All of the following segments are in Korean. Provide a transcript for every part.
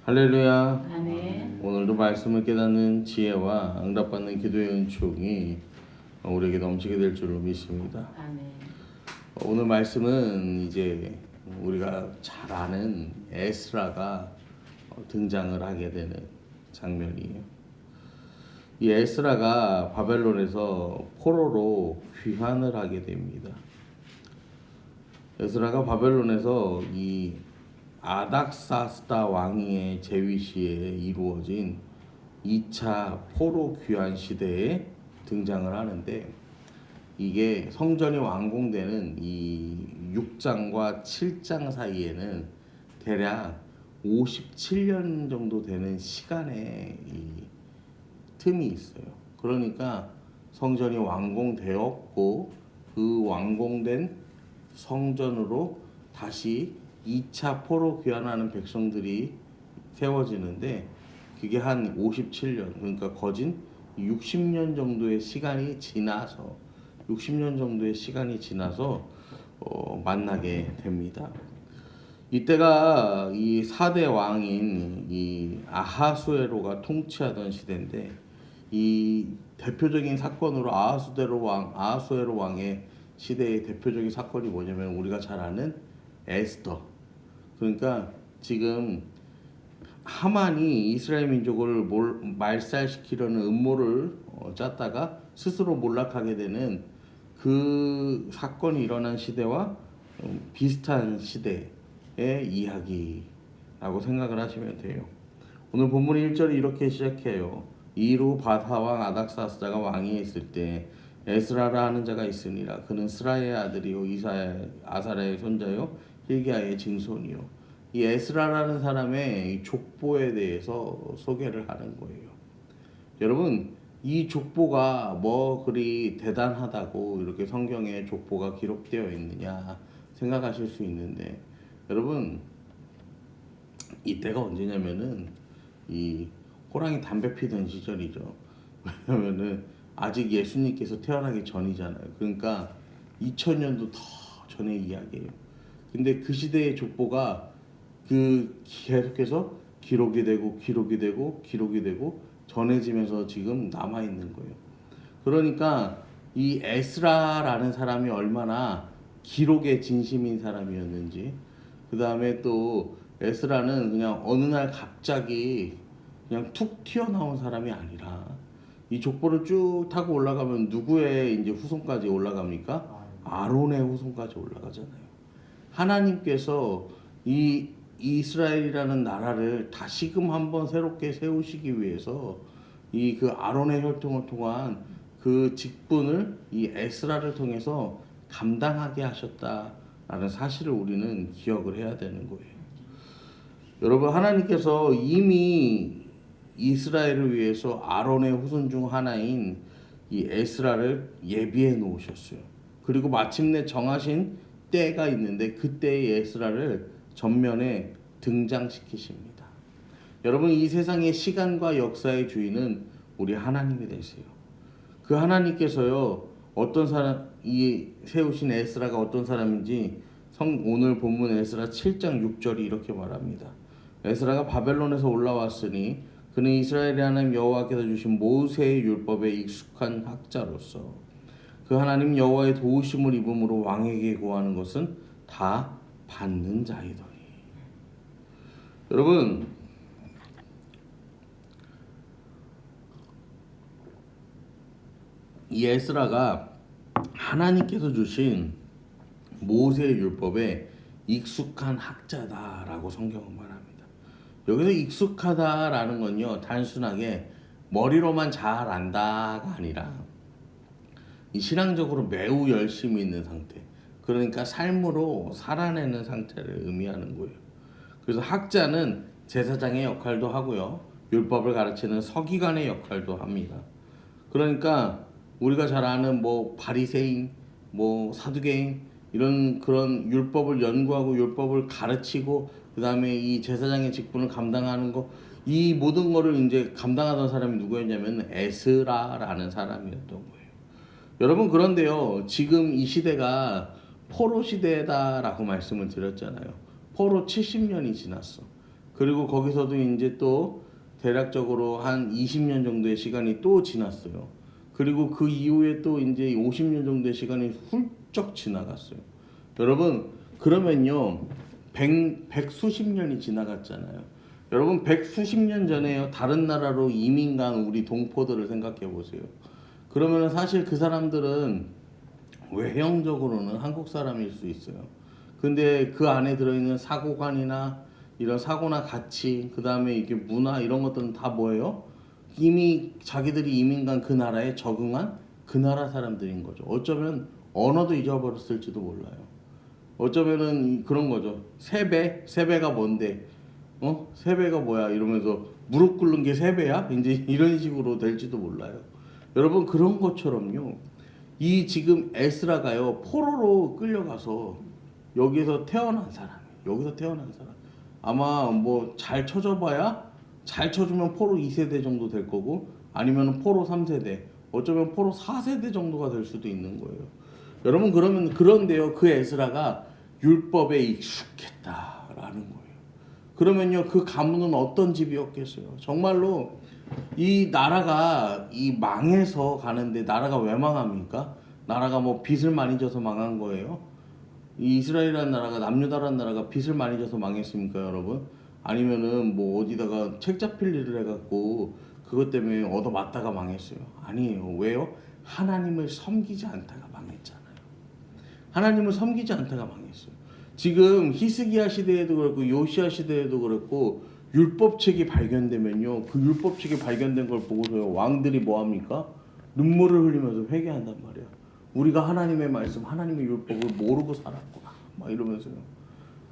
할렐루야. 아멘. 오늘도 말씀을 깨닫는 지혜와 응답받는 기도의 은총이 우리에게 넘치게 될 줄로 믿습니다. 아멘. 오늘 말씀은 이제 우리가 잘 아는 에스라가 등장을 하게 되는 장면이에요. 이 에스라가 바벨론에서 포로로 귀환을 하게 됩니다. 에스라가 바벨론에서 이 아닥사스다 왕의 제위 시에 이루어진 2차 포로 귀환 시대에 등장을 하는데, 이게 성전이 완공되는 이 6장과 7장 사이에는 대략 57년 정도 되는 시간의 이 틈이 있어요. 그러니까 성전이 완공되었고 그 완공된 성전으로 다시 2차 포로 귀환하는 백성들이 세워지는데, 그게 한 57년, 그러니까 거진 60년 정도의 시간이 지나서 60년 정도의 시간이 지나서 만나게 됩니다. 이때가 이 4대 왕인 이 아하수에로가 통치하던 시대인데, 이 대표적인 사건으로 아하수에로 왕의 시대의 대표적인 사건이 뭐냐면 우리가 잘 아는 에스더. 그러니까 지금 하만이 이스라엘 민족을 말살시키려는 음모를 짰다가 스스로 몰락하게 되는 그 사건이 일어난 시대와 비슷한 시대의 이야기라고 생각을 하시면 돼요. 오늘 본문 1절이 이렇게 시작해요. 이루 바사왕 아닥사스다가 왕위에 있을 때 에스라라 하는 자가 있으니라. 그는 스라의 아들이요 아사랴의 손자요 hil기야의 증손이요. 이 에스라라는 사람의 족보에 대해서 소개를 하는 거예요. 여러분, 이 족보가 뭐 그리 대단하다고 이렇게 성경에 족보가 기록되어 있느냐 생각하실 수 있는데, 여러분, 이때가 언제냐면은 이 호랑이 담배 피던 시절이죠. 왜냐면은 아직 예수님께서 태어나기 전이잖아요. 그러니까 2000년도 더 전의 이야기예요. 근데 그 시대의 족보가 계속해서 기록이 되고 전해지면서 지금 남아 있는 거예요. 그러니까 이 에스라라는 사람이 얼마나 기록에 진심인 사람이었는지, 그 다음에 또 에스라는 그냥 어느 날 갑자기 그냥 툭 튀어나온 사람이 아니라, 이 족보를 쭉 타고 올라가면 누구의 이제 후손까지 올라갑니까? 아론의 후손까지 올라가잖아요. 하나님께서 이 이스라엘이라는 나라를 다시금 한번 새롭게 세우시기 위해서 이 그 아론의 혈통을 통한 그 직분을 이 에스라를 통해서 감당하게 하셨다라는 사실을 우리는 기억을 해야 되는 거예요. 여러분, 하나님께서 이미 이스라엘을 위해서 아론의 후손 중 하나인 이 에스라를 예비해 놓으셨어요. 그리고 마침내 정하신 때가 있는데 그때의 에스라를 전면에 등장시키십니다. 여러분, 이 세상의 시간과 역사의 주인은 우리 하나님이 되세요. 그 하나님께서요, 어떤 사람, 이 세우신 에스라가 어떤 사람인지 오늘 본문 에스라 7장 6절이 이렇게 말합니다. 에스라가 바벨론에서 올라왔으니 그는 이스라엘의 하나님 여호와께서 주신 모세의 율법에 익숙한 학자로서 그 하나님 여호와의 도우심을 입음으로 왕에게 구하는 것은 다 받는 자이더니. 여러분, 이 에스라가 하나님께서 주신 모세의 율법에 익숙한 학자다라고 성경은 말합니다. 여기서 익숙하다라는 건요, 단순하게 머리로만 잘 안다가 아니라 이 신앙적으로 매우 열심히 있는 상태, 그러니까 삶으로 살아내는 상태를 의미하는 거예요. 그래서 학자는 제사장의 역할도 하고요, 율법을 가르치는 서기관의 역할도 합니다. 그러니까 우리가 잘 아는 뭐 바리새인, 뭐 사두개인, 이런 그런 율법을 연구하고 율법을 가르치고 그 다음에 이 제사장의 직분을 감당하는 거, 이 모든 거를 이제 감당하던 사람이 누구였냐면 에스라라는 사람이었던 거예요. 여러분, 그런데요, 지금 이 시대가 포로 시대다라고 말씀을 드렸잖아요. 포로 70년이 지났어. 그리고 거기서도 이제 또 대략적으로 한 20년 정도의 시간이 또 지났어요. 그리고 그 이후에 또 이제 50년 정도의 시간이 훌쩍 지나갔어요. 여러분, 그러면요, 백수십 년이 지나갔잖아요. 여러분, 백수십 년 전에요, 다른 나라로 이민 간 우리 동포들을 생각해 보세요. 그러면은 사실 그 사람들은 외형적으로는 한국 사람일 수 있어요. 근데 그 안에 들어있는 사고관이나 이런 사고나 가치, 그 다음에 이게 문화 이런 것들은 다 뭐예요? 이미 자기들이 이민 간 그 나라에 적응한 그 나라 사람들인 거죠. 어쩌면 언어도 잊어버렸을지도 몰라요. 어쩌면은 그런 거죠. 세배가 뭔데? 세배가 뭐야? 이러면서 무릎 꿇는 게 세배야? 이제 이런 식으로 될지도 몰라요. 여러분, 그런 것처럼요. 이 지금 에스라가요, 포로로 끌려가서 여기서 태어난 사람, 여기서 태어난 사람. 아마 뭐 잘 쳐줘봐야, 잘 쳐주면 포로 2세대 정도 될 거고, 아니면 포로 3세대, 어쩌면 포로 4세대 정도가 될 수도 있는 거예요. 여러분, 그러면 그런데요, 그 에스라가 율법에 익숙했다라는 거예요. 그러면요, 그 가문은 어떤 집이었겠어요? 정말로 이 나라가 이 망해서 가는데, 나라가 왜 망합니까? 나라가 뭐 빚을 많이 져서 망한 거예요? 이 이스라엘이라는 나라가, 남유다라는 나라가 빚을 많이 져서 망했습니까, 여러분? 아니면은 뭐 어디다가 책 잡힐 일을 해갖고 그것 때문에 얻어맞다가 망했어요? 아니에요. 왜요? 하나님을 섬기지 않다가 망했잖아요. 하나님을 섬기지 않다가 망했어요. 지금 히스기야 시대에도 그렇고 요시야 시대에도 그렇고 율법책이 발견되면요, 그 율법책이 발견된 걸 보고서요, 왕들이 뭐 합니까? 눈물을 흘리면서 회개한단 말이야. 우리가 하나님의 말씀, 하나님의 율법을 모르고 살았구나, 막 이러면서요.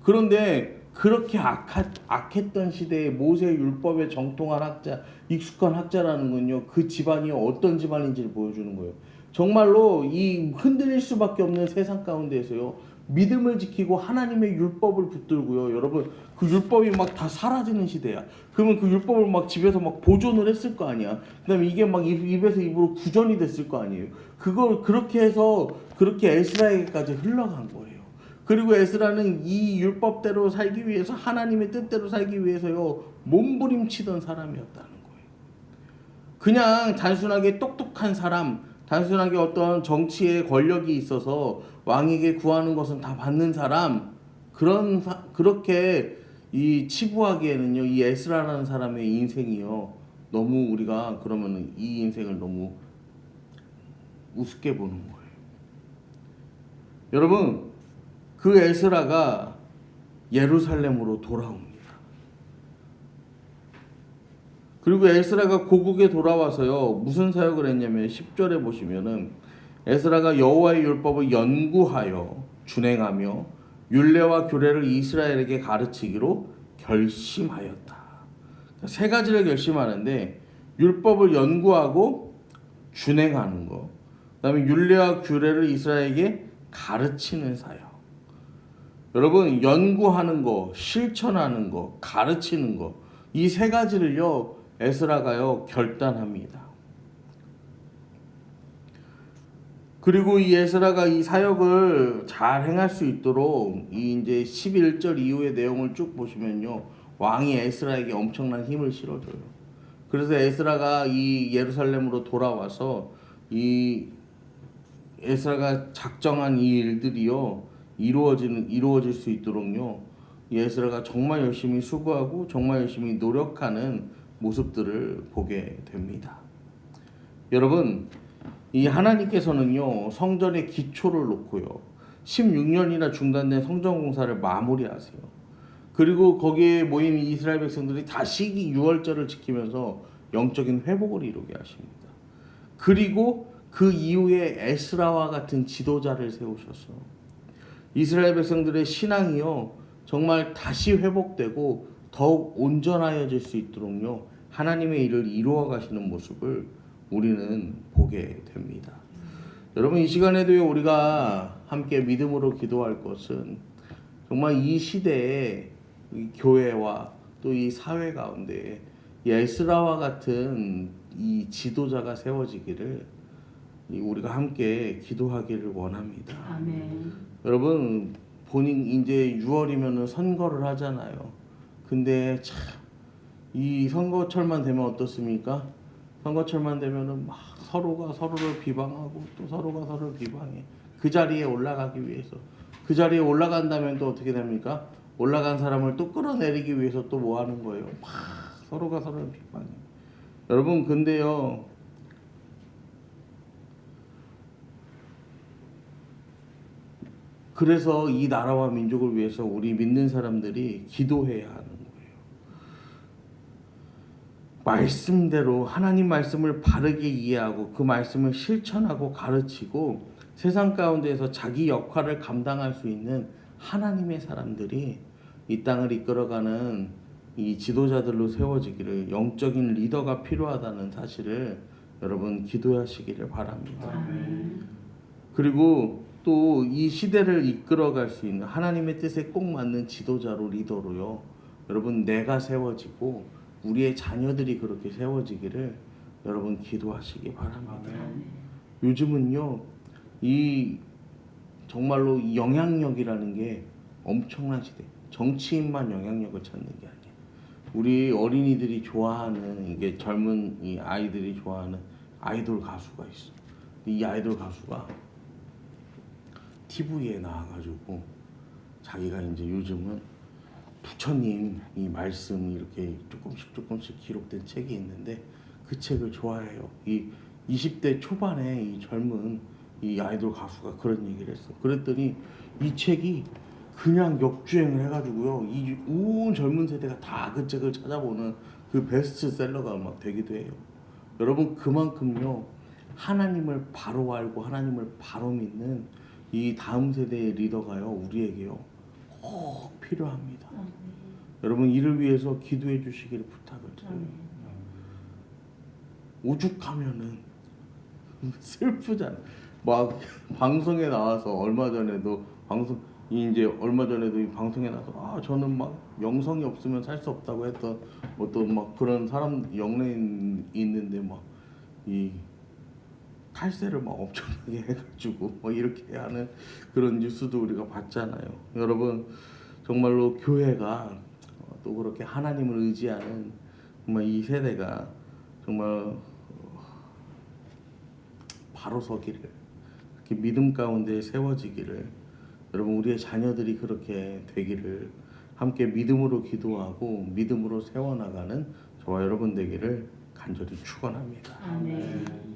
그런데 그렇게 악했던 시대에 모세의 율법에 정통한 학자, 익숙한 학자라는 건요, 그 집안이 어떤 집안인지를 보여주는 거예요. 정말로 이 흔들릴 수밖에 없는 세상 가운데에서요, 믿음을 지키고 하나님의 율법을 붙들고요. 여러분, 그 율법이 막 다 사라지는 시대야. 그러면 그 율법을 막 집에서 막 보존을 했을 거 아니야. 그다음에 이게 막 입에서 입으로 구전이 됐을 거 아니에요. 그걸 그렇게 해서 그렇게 에스라에게까지 흘러간 거예요. 그리고 에스라는 이 율법대로 살기 위해서, 하나님의 뜻대로 살기 위해서요, 몸부림치던 사람이었다는 거예요. 그냥 단순하게 똑똑한 사람, 단순하게 어떤 정치에 권력이 있어서 왕에게 구하는 것은 다 받는 사람, 그렇게 이 치부하기에는요, 이 에스라라는 사람의 인생이요, 너무 우리가 그러면은 이 인생을 너무 우습게 보는 거예요. 여러분, 그 에스라가 예루살렘으로 돌아옵니다. 그리고 에스라가 고국에 돌아와서요, 무슨 사역을 했냐면 10절에 보시면은 에스라가 여호와의 율법을 연구하여 준행하며 율례와 규례를 이스라엘에게 가르치기로 결심하였다. 세 가지를 결심하는데, 율법을 연구하고 준행하는 거, 그다음에 율례와 규례를 이스라엘에게 가르치는 사역. 여러분, 연구하는 거, 실천하는 거, 가르치는 거, 이 세 가지를요, 에스라가요, 결단합니다. 그리고 이 에스라가 이 사역을 잘 행할 수 있도록 이 이제 11절 이후의 내용을 쭉 보시면요, 왕이 에스라에게 엄청난 힘을 실어줘요. 그래서 에스라가 이 예루살렘으로 돌아와서 이 에스라가 작정한 이 일들이요, 이루어질 수 있도록요, 이 에스라가 정말 열심히 수고하고 정말 열심히 노력하는 모습들을 보게 됩니다. 여러분, 이 하나님께서는요, 성전의 기초를 놓고요, 16년이나 중단된 성전 공사를 마무리하세요. 그리고 거기에 모인 이스라엘 백성들이 다시 유월절을 지키면서 영적인 회복을 이루게 하십니다. 그리고 그 이후에 에스라와 같은 지도자를 세우셔서 이스라엘 백성들의 신앙이요, 정말 다시 회복되고 더욱 온전하여질 수 있도록요, 하나님의 일을 이루어 가시는 모습을 우리는 보게 됩니다. 여러분, 이 시간에도 우리가 함께 믿음으로 기도할 것은, 정말 이 시대에 이 교회와 또 이 사회 가운데 이 에스라와 같은 이 지도자가 세워지기를 우리가 함께 기도하기를 원합니다. 아멘. 여러분, 본인 이제 6월이면은 선거를 하잖아요. 근데 참 이 선거철만 되면 어떻습니까? 선거철만 되면은 막 서로가 서로를 비방하고 또 서로가 서로를 비방해. 그 자리에 올라가기 위해서. 그 자리에 올라간다면 또 어떻게 됩니까? 올라간 사람을 또 끌어내리기 위해서 또 뭐 하는 거예요? 막 서로가 서로를 비방해. 여러분 근데요. 그래서 이 나라와 민족을 위해서 우리 믿는 사람들이 기도해야 하는 거예요. 말씀대로 하나님 말씀을 바르게 이해하고 그 말씀을 실천하고 가르치고 세상 가운데에서 자기 역할을 감당할 수 있는 하나님의 사람들이 이 땅을 이끌어가는 이 지도자들로 세워지기를, 영적인 리더가 필요하다는 사실을 여러분 기도하시기를 바랍니다. 그리고 또 이 시대를 이끌어갈 수 있는 하나님의 뜻에 꼭 맞는 지도자로, 리더로요, 여러분 내가 세워지고 우리의 자녀들이 그렇게 세워지기를 여러분 기도하시기 바랍니다. 요즘은요 이 정말로 이 영향력이라는 게 엄청난 시대. 정치인만 영향력을 찾는 게 아니에요. 우리 어린이들이 좋아하는, 이게 젊은 이 아이들이 좋아하는 아이돌 가수가 있어. 이 아이돌 가수가 TV에 나와가지고 자기가 이제 요즘은 부처님 이 말씀이 이렇게 조금씩 기록된 책이 있는데 그 책을 좋아해요. 이 20대 초반에 이 젊은 이 아이돌 가수가 그런 얘기를 했어. 그랬더니 이 책이 그냥 역주행을 해가지고요, 이 온 젊은 세대가 다 그 책을 찾아보는 그 베스트셀러가 막 되기도 해요. 여러분 그만큼요 하나님을 바로 알고 하나님을 바로 믿는 이 다음 세대의 리더가요 우리에게요 꼭 필요합니다. 여러분 이를 위해서 기도해 주시기를 부탁을 드려요. 오죽하면은 슬프잖아. 막 방송에 나와서 얼마 전에도 이 방송에 나와서 저는 막 영성이 없으면 살 수 없다고 했던 어떤 막 그런 사람 영레인 있는데 막 이 탈세를 막 엄청나게 해가지고 막 이렇게 하는 그런 뉴스도 우리가 봤잖아요. 여러분 정말로 교회가 또 그렇게 하나님을 의지하는 정말 이 세대가 정말 바로 서기를, 그렇게 믿음 가운데 세워지기를, 여러분 우리의 자녀들이 그렇게 되기를 함께 믿음으로 기도하고 믿음으로 세워나가는 저와 여러분 되기를 간절히 축원합니다. 아멘.